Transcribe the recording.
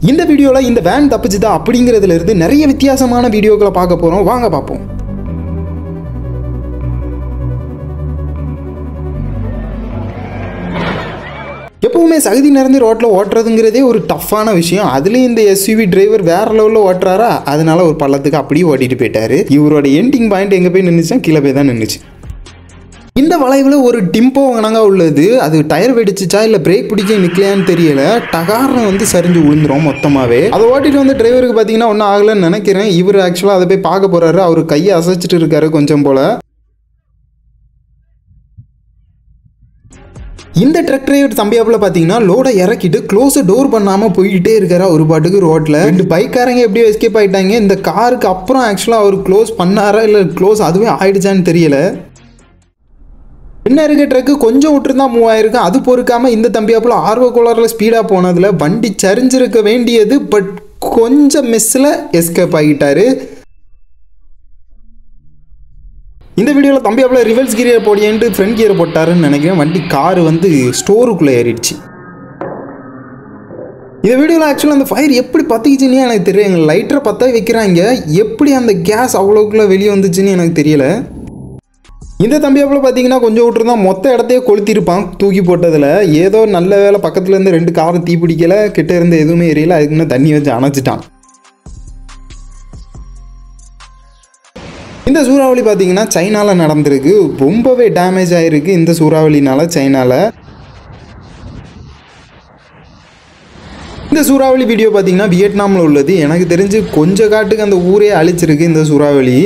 இந்த வீடியோவில் இந்த வேன் தப்பிச்சுதா அப்படிங்கிறதுல இருந்து நிறைய வித்தியாசமான வீடியோக்களை பார்க்க போகிறோம். வாங்க பார்ப்போம். எப்பவுமே சகதி நிறைந்து ரோட்டில் ஓட்டுறதுங்கிறதே ஒரு டஃப்பான விஷயம். அதுலேயும் இந்த எஸ்யூவி டிரைவர் வேற லெவலில் ஓட்டுறாரா, அதனால ஒரு பள்ளத்துக்கு அப்படியே ஓட்டிட்டு போயிட்டாரு. இவரோட எண்டிங் பாயிண்ட் எங்கே போய் நின்றுச்சா, கீழே போய் தான் நின்றுச்சு. இந்த வளைவில் ஒரு டிம்போ வணங்கா உள்ளது. அது டயர் வெடிச்சிச்சா இல்லை பிரேக் பிடிக்க நிற்கலையான்னு தெரியல. டகாரம் வந்து சரிஞ்சு விழுந்துரும் மொத்தமாகவே. அதை ஓட்டிட்டு வந்து டிரைவருக்கு பார்த்தீங்கன்னா ஒன்றும் ஆகலைன்னு நினைக்கிறேன். இவர் ஆக்சுவலாக அதை போய் பார்க்க போகிறாரு. அவர் கையை அசைச்சிட்டு இருக்காரு கொஞ்சம் போல். இந்த ட்ரக் டிரைவர் தம்பியாப்புல பார்த்தீங்கன்னா லோடை இறக்கிட்டு க்ளோஸை டோர் பண்ணாமல் போய்கிட்டே இருக்காரா ஒரு பாட்டுக்கு ரோட்டில். 2 பைக்காரங்க எப்படியோ எஸ்கேப் ஆகிட்டாங்க. இந்த காருக்கு அப்புறம் ஆக்சுவலாக அவர் க்ளோஸ் பண்ணாரா இல்லை க்ளோஸ் அதுவே ஆயிடுச்சான்னு தெரியல. என்ன இருக்க ட்ரக்கு கொஞ்சம் விட்டுருந்தா மூவ் ஆயிருக்கு. அது பொறுக்காமல் இந்த தம்பியாப்புல ஆர்வ கோளாறில் ஸ்பீடாக போனதில் வண்டி சரிஞ்சிருக்க வேண்டியது. பட் கொஞ்சம் மிஸ்ஸில் எஸ்கேப் ஆகிட்டாரு. இந்த வீடியோவில் தம்பியாப்புல ரிவர்ஸ் கியரை போடியன்ட்டு ஃப்ரண்ட் கியரை போட்டாருன்னு நினைக்கிறேன். வண்டி காரு வந்து ஸ்டோருக்குள்ளே ஏறிடுச்சு. இந்த வீடியோவில் ஆக்சுவலாக அந்த ஃபயர் எப்படி பற்றிக்கிச்சுன்னு எனக்கு தெரியல. லைட்டரை பற்ற வைக்கிறாங்க, எப்படி அந்த கேஸ் அவ்வளோக்குள்ளே வெளியே வந்துச்சுன்னு எனக்கு தெரியல. இந்த தம்பியாப்புல பார்த்தீங்கன்னா கொஞ்சம் விட்டுருந்தா மொத்த இடத்தையே கொளுத்திருப்பான் தூக்கி போட்டதில். ஏதோ நல்ல வேலை பக்கத்துலேருந்து 2 காரும் தீ பிடிக்கலை, கிட்ட இருந்து எதுவுமே எரியல. அதுக்குன்னு தண்ணி வச்சு அணைச்சிட்டான். இந்த சூறாவளி பார்த்தீங்கன்னா சைனாவில் நடந்திருக்கு. ரொம்பவே டேமேஜ் ஆகிருக்கு இந்த சூறாவளினால சைனாவில். இந்த சூறாவளி வீடியோ பார்த்தீங்கன்னா வியட்நாமில் உள்ளது. எனக்கு தெரிஞ்சு கொஞ்சம் காட்டுக்கு அந்த ஊரே அழிச்சிருக்கு இந்த சூறாவளி.